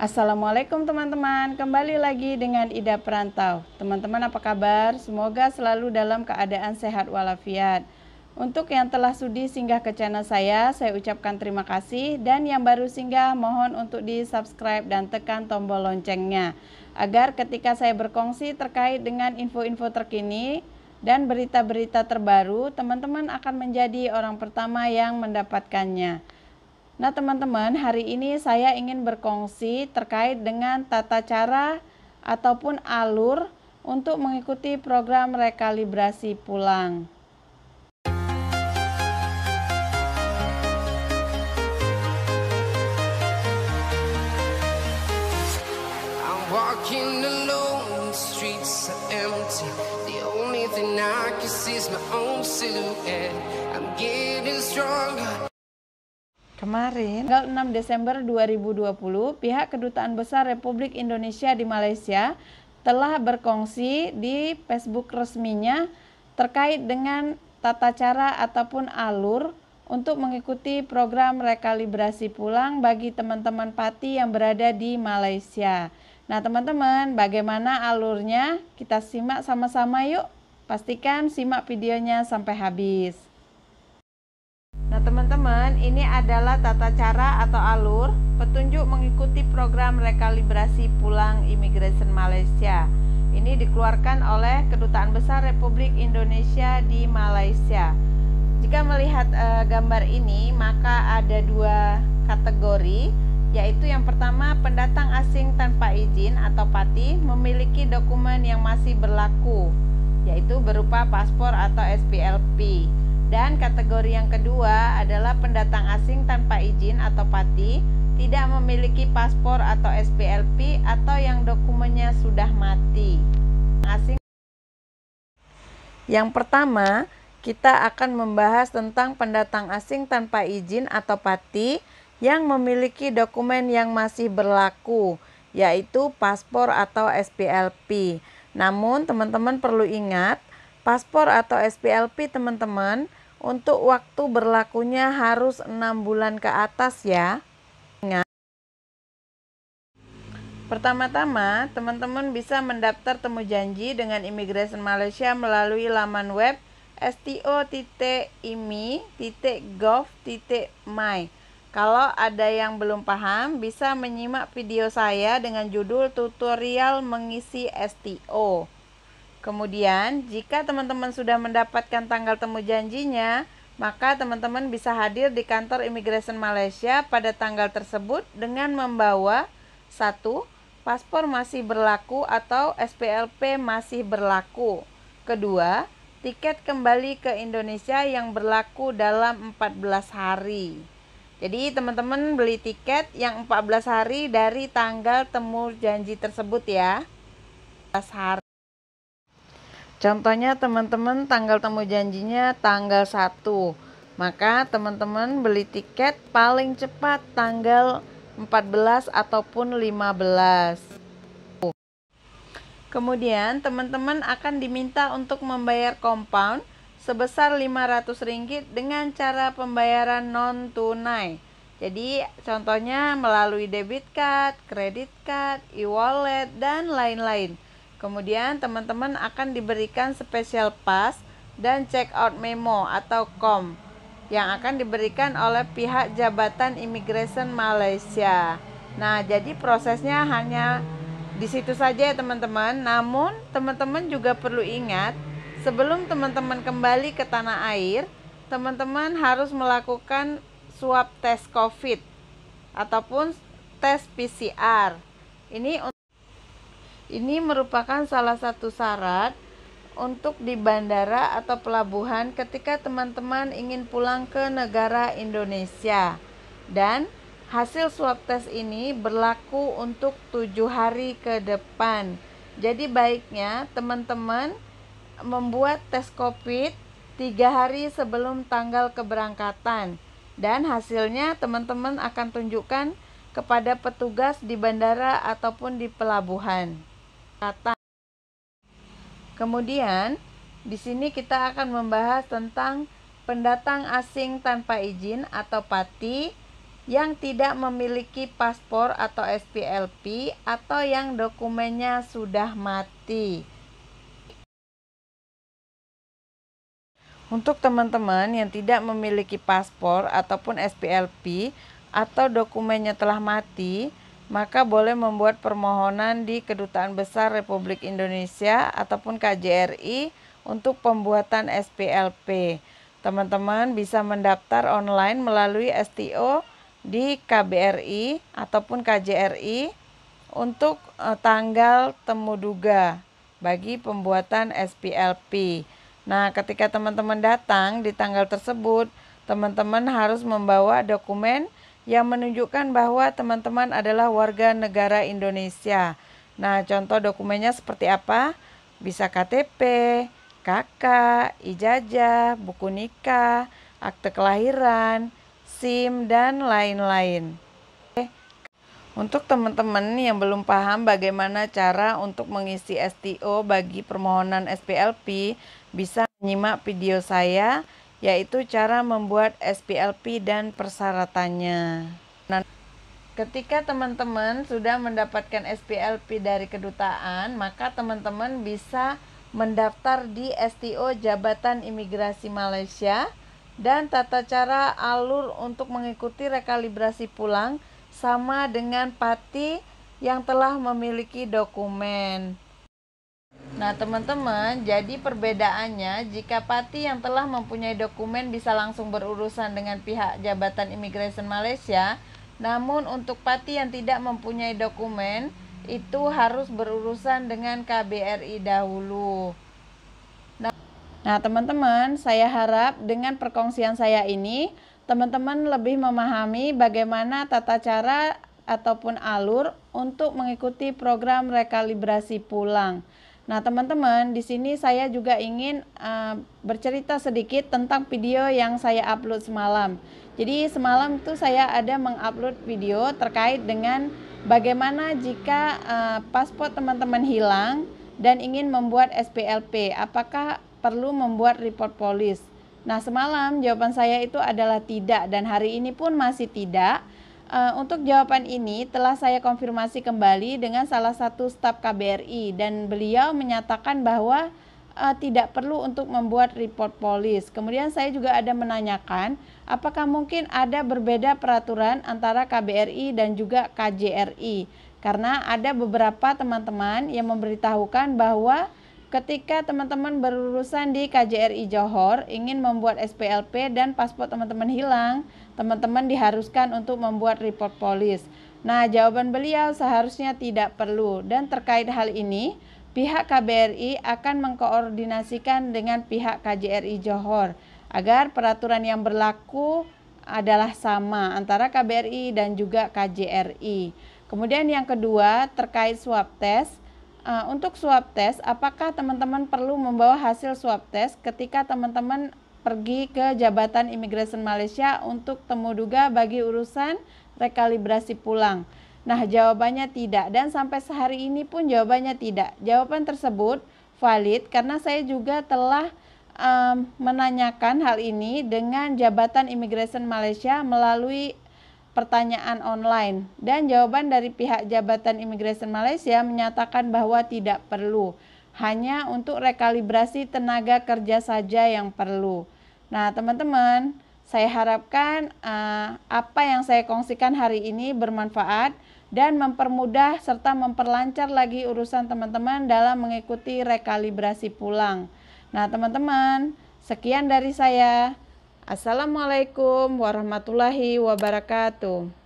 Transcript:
Assalamualaikum teman-teman, kembali lagi dengan Ida Perantau. Teman-teman apa kabar? Semoga selalu dalam keadaan sehat walafiat. Untuk yang telah sudi singgah ke channel saya ucapkan terima kasih. Dan yang baru singgah, mohon untuk di subscribe dan tekan tombol loncengnya, agar ketika saya berkongsi terkait dengan info-info terkini dan berita-berita terbaru, teman-teman akan menjadi orang pertama yang mendapatkannya. Nah teman-teman, hari ini saya ingin berkongsi terkait dengan tata cara ataupun alur untuk mengikuti program rekalibrasi pulang. I'm walking alone, the streets are empty. The only thing I can see is my own silhouette. I'm getting stronger. Kemarin, tanggal 6 Desember 2020, pihak Kedutaan Besar Republik Indonesia di Malaysia telah berkongsi di Facebook resminya terkait dengan tata cara ataupun alur untuk mengikuti program rekalibrasi pulang bagi teman-teman Pati yang berada di Malaysia. Nah teman-teman, bagaimana alurnya? Kita simak sama-sama yuk. Pastikan simak videonya sampai habis. Nah teman-teman, ini adalah tata cara atau alur petunjuk mengikuti program rekalibrasi pulang Immigration Malaysia. Ini dikeluarkan oleh Kedutaan Besar Republik Indonesia di Malaysia. Jika melihat gambar ini, maka ada dua kategori, yaitu yang pertama, pendatang asing tanpa izin atau PATI memiliki dokumen yang masih berlaku, yaitu berupa paspor atau SPLP. Dan kategori yang kedua adalah pendatang asing tanpa izin atau PATI tidak memiliki paspor atau SPLP atau yang dokumennya sudah mati. Yang pertama, kita akan membahas tentang pendatang asing tanpa izin atau PATI yang memiliki dokumen yang masih berlaku, yaitu paspor atau SPLP. Namun teman-teman perlu ingat, paspor atau SPLP teman-teman untuk waktu berlakunya harus 6 bulan ke atas ya. Ingat. Pertama-tama, teman-teman bisa mendaftar temu janji dengan Immigration Malaysia melalui laman web sto.imi.gov.my. Kalau ada yang belum paham, bisa menyimak video saya dengan judul tutorial mengisi STO. Kemudian, jika teman-teman sudah mendapatkan tanggal temu janjinya, maka teman-teman bisa hadir di kantor Immigration Malaysia pada tanggal tersebut dengan membawa 1. Paspor masih berlaku atau SPLP masih berlaku. Kedua, tiket kembali ke Indonesia yang berlaku dalam 14 hari. Jadi teman-teman beli tiket yang 14 hari dari tanggal temu janji tersebut ya. 14 hari. Contohnya teman-teman tanggal temu janjinya tanggal 1. Maka teman-teman beli tiket paling cepat tanggal 14 ataupun 15. Kemudian teman-teman akan diminta untuk membayar compound sebesar Rp500 dengan cara pembayaran non tunai. Jadi contohnya melalui debit card, credit card, e-wallet dan lain-lain. Kemudian teman-teman akan diberikan special pass dan check out memo atau COM yang akan diberikan oleh pihak Jabatan Immigration Malaysia. Nah, jadi prosesnya hanya di situ saja ya teman-teman. Namun teman-teman juga perlu ingat, sebelum teman-teman kembali ke tanah air, teman-teman harus melakukan swab tes COVID ataupun tes PCR. Ini merupakan salah satu syarat untuk di bandara atau pelabuhan ketika teman-teman ingin pulang ke negara Indonesia. Dan hasil swab tes ini berlaku untuk 7 hari ke depan. Jadi baiknya teman-teman membuat tes COVID 3 hari sebelum tanggal keberangkatan. Dan hasilnya teman-teman akan tunjukkan kepada petugas di bandara ataupun di pelabuhan. Kemudian di sini kita akan membahas tentang pendatang asing tanpa izin atau PATI yang tidak memiliki paspor atau SPLP atau yang dokumennya sudah mati. Untuk teman-teman yang tidak memiliki paspor ataupun SPLP atau dokumennya telah mati, maka boleh membuat permohonan di Kedutaan Besar Republik Indonesia ataupun KJRI untuk pembuatan SPLP. Teman-teman bisa mendaftar online melalui STO di KBRI ataupun KJRI untuk tanggal temu duga bagi pembuatan SPLP. Nah, ketika teman-teman datang di tanggal tersebut, teman-teman harus membawa dokumen yang menunjukkan bahwa teman-teman adalah warga negara Indonesia. Nah, contoh dokumennya seperti apa? Bisa KTP, KK, ijazah, buku nikah, akte kelahiran, SIM, dan lain-lain. Untuk teman-teman yang belum paham bagaimana cara untuk mengisi STO bagi permohonan SPLP, bisa menyimak video saya, yaitu cara membuat SPLP dan persyaratannya. Nah, ketika teman-teman sudah mendapatkan SPLP dari kedutaan, maka teman-teman bisa mendaftar di STO Jabatan Imigrasi Malaysia dan tata cara alur untuk mengikuti rekalibrasi pulang sama dengan PATI yang telah memiliki dokumen. Nah, teman-teman, jadi perbedaannya jika PATI yang telah mempunyai dokumen bisa langsung berurusan dengan pihak Jabatan Imigrasi Malaysia, namun untuk PATI yang tidak mempunyai dokumen itu harus berurusan dengan KBRI dahulu. Nah, teman-teman, saya harap dengan perkongsian saya ini teman-teman lebih memahami bagaimana tata cara ataupun alur untuk mengikuti program rekalibrasi pulang. Nah, teman-teman, di sini saya juga ingin bercerita sedikit tentang video yang saya upload semalam. Jadi semalam itu saya ada mengupload video terkait dengan bagaimana jika paspor teman-teman hilang dan ingin membuat SPLP, apakah perlu membuat report polis. Nah, semalam jawaban saya itu adalah tidak, dan hari ini pun masih tidak. Untuk jawaban ini telah saya konfirmasi kembali dengan salah satu staf KBRI, dan beliau menyatakan bahwa tidak perlu untuk membuat report polis. Kemudian saya juga ada menanyakan apakah mungkin ada berbeda peraturan antara KBRI dan juga KJRI, karena ada beberapa teman-teman yang memberitahukan bahwa ketika teman-teman berurusan di KJRI Johor ingin membuat SPLP dan paspor teman-teman hilang, teman-teman diharuskan untuk membuat report polis. Nah, jawaban beliau seharusnya tidak perlu, dan terkait hal ini pihak KBRI akan mengkoordinasikan dengan pihak KJRI Johor agar peraturan yang berlaku adalah sama antara KBRI dan juga KJRI. Kemudian yang kedua terkait swab test. Untuk swab test, apakah teman-teman perlu membawa hasil swab test ketika teman-teman pergi ke Jabatan Imigrasi Malaysia untuk temu duga bagi urusan rekalibrasi pulang? Nah, jawabannya tidak, dan sampai sehari ini pun jawabannya tidak. Jawaban tersebut valid karena saya juga telah menanyakan hal ini dengan Jabatan Imigrasi Malaysia melalui pertanyaan online, dan jawaban dari pihak Jabatan Imigrasi Malaysia menyatakan bahwa tidak perlu, hanya untuk rekalibrasi tenaga kerja saja yang perlu. Nah, teman-teman, saya harapkan apa yang saya kongsikan hari ini bermanfaat dan mempermudah serta memperlancar lagi urusan teman-teman dalam mengikuti rekalibrasi pulang. Nah, teman-teman, sekian dari saya. Assalamualaikum warahmatullahi wabarakatuh.